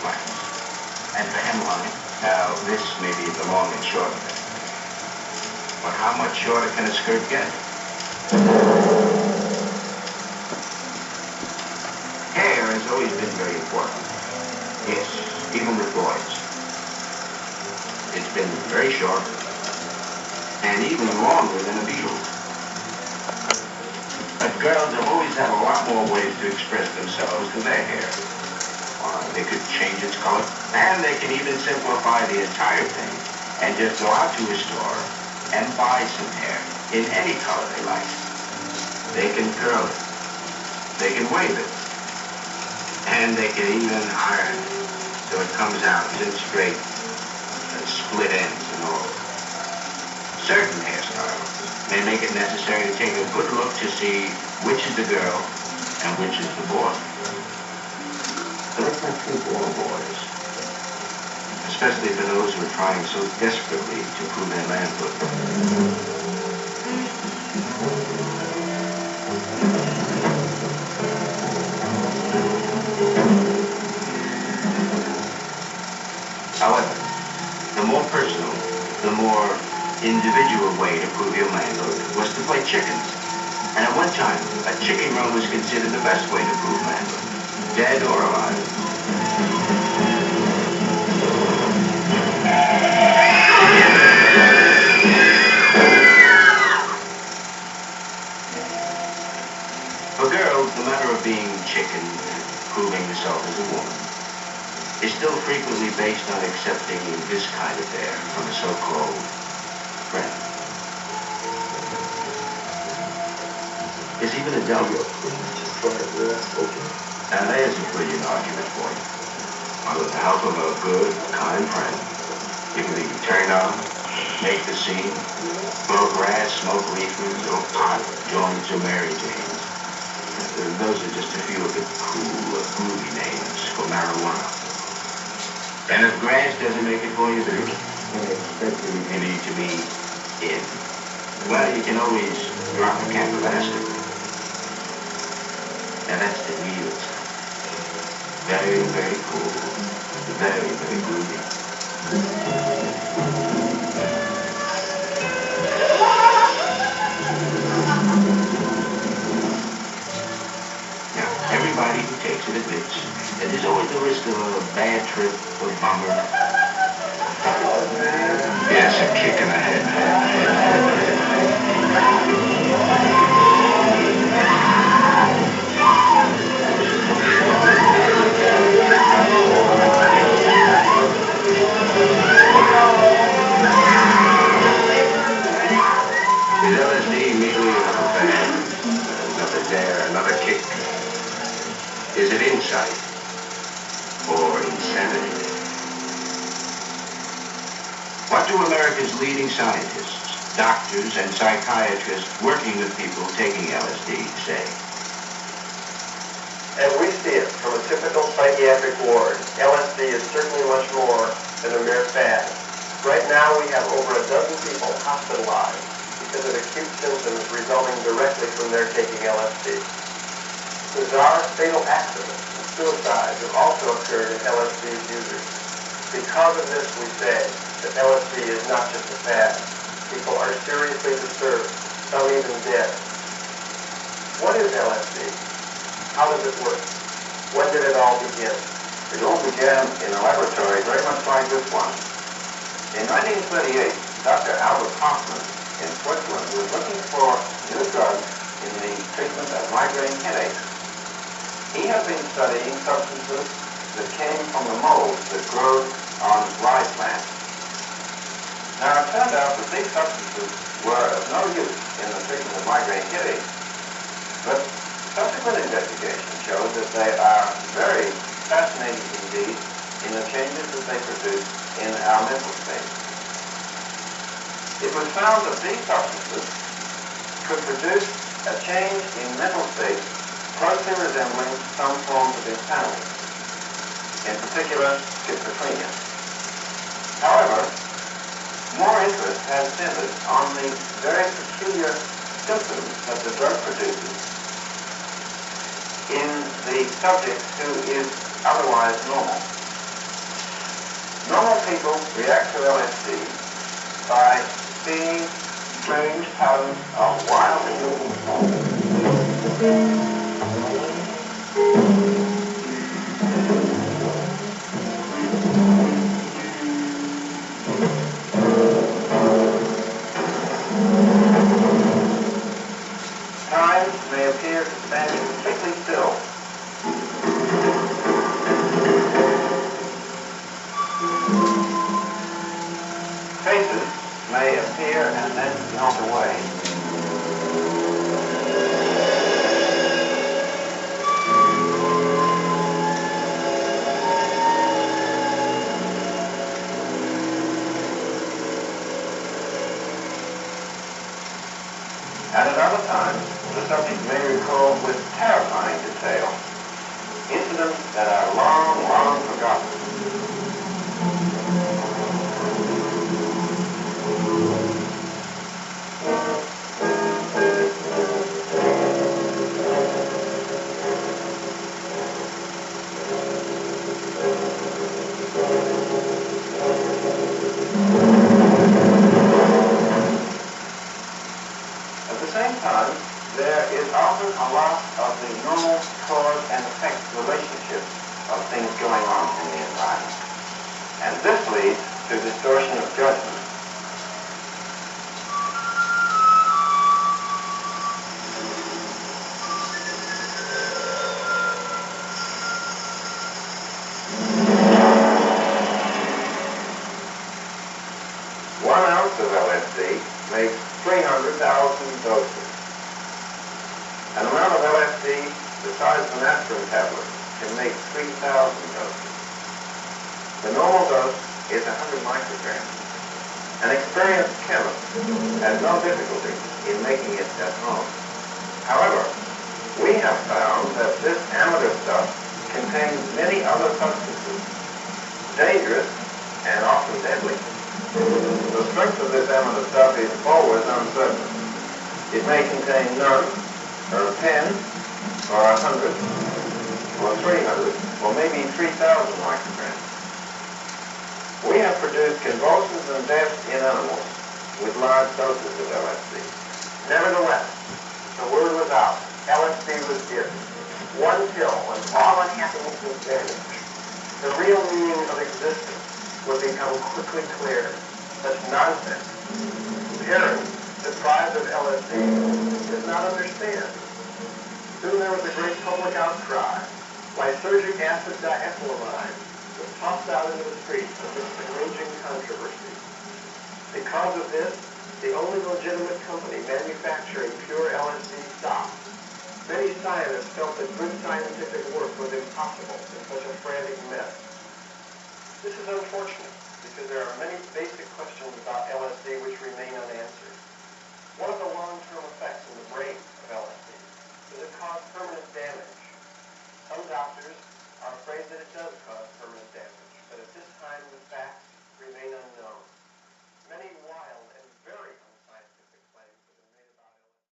flaps. And the hemline, now this may be the long and short of it. But how much shorter can a skirt get? Hair has always been very important. Yes, even with boys. It's been very short, and even longer than a beetle. But girls have always had a lot more ways to express themselves than their hair. They could change its color, and they can even simplify the entire thing and just go out to a store and buy some hair in any color they like. They can curl it, they can wave it, and they can even iron it so it comes out just straight, split ends and all. Certain hairstyles may make it necessary to take a good look to see which is the girl and which is the boy. But let's not think all boys, especially for those who are trying so desperately to prove their manhood. However, the more personal, the more individual way to prove your manhood was to play chickens. And at one time, a chicken run was considered the best way to prove manhood, dead or alive. For girls, the matter of being chicken and proving yourself as a woman is still frequently based on accepting this kind of hair from a so-called friend. There's even a double. Now there's a brilliant argument for you. With the help of a good, kind friend, you can either turn on, make the scene, blow grass, smoke reefers, or pot, joints, or Mary Janes. Those are just a few of the cool, groovy names for marijuana. And if grass doesn't make it for you, then you need to be in. Well, you can always drop a can of acid. Now that's the real stuff. Very, very cool. Very, very groovy. Now, everybody who takes it admits that there's always the risk of a bad trip or bummer. Yes, a kick in the head. Is LSD merely another band, another dare, another kick? Is it insight or insanity? What do America's leading scientists, doctors, and psychiatrists working with people taking LSD say? As we see it from a typical psychiatric ward, LSD is certainly much more than a mere fad. Right now we have over a dozen people hospitalized because of acute symptoms resulting directly from their taking LSD. Bizarre fatal accidents and suicides have also occurred in LSD users. Because of this, we say that LSD is not just a fad. People are seriously disturbed, some even dead. What is LSD? How does it work? When did it all begin? It all began in a laboratory very much like this one. In 1938, Dr. Albert Hoffman in Switzerland was looking for new drugs in the treatment of migraine headaches. He had been studying substances that came from the mold that grows on rye plants. Now it turned out that these substances were of no use in the treatment of migraine headaches, but subsequent investigation showed that they are very fascinating indeed in the changes that they produce in our mental state. It was found that these substances could produce a change in mental state closely resembling some forms of insanity, in particular schizophrenia. However, more interest has centered on the very peculiar symptoms that the drug produces in the subject who is otherwise normal. people react to LSD by seeing strange patterns of wild and moving forms. Time may appear to stand completely still. Faces may appear and then melt away. And at other times, the subject may recall with terrifying detail incidents that are long, long forgotten. At the same time, there is often a loss of the normal cause and effect relationship of things going on in the environment. And this leads to distortion of judgment. One ounce of LSD makes 300,000 doses. An amount of LSD the size of an aspirin tablet can make 3,000 doses. The normal dose is 100 micrograms. An experienced chemist has no difficulty in making it at home. However, we have found that this amateur stuff contains many other substances, dangerous and often deadly. The strength of this amateur stuff is always uncertain. It may contain none, or 10, or 100, or 300, or maybe 3,000 micrograms. We have produced convulsions and deaths in animals with large doses of LSD. Nevertheless, the word was out. LSD was here. One pill and all unhappiness was vanished. The real meaning of existence would become quickly clear. Such nonsense. Parents, deprived of LSD, did not understand. Soon there was a great public outcry. Lysergic acid diethylamide was tossed out into the streets amidst a raging controversy. Because of this, the only legitimate company manufacturing pure LSD stopped. Many scientists felt that good scientific work was impossible in such a frantic mess. This is unfortunate because there are many basic questions about LSD which remain unanswered. What are the long-term effects in the brain of LSD? Does it cause permanent damage? Some doctors are afraid that it does cause permanent damage, but at this time the facts remain unknown. Many wild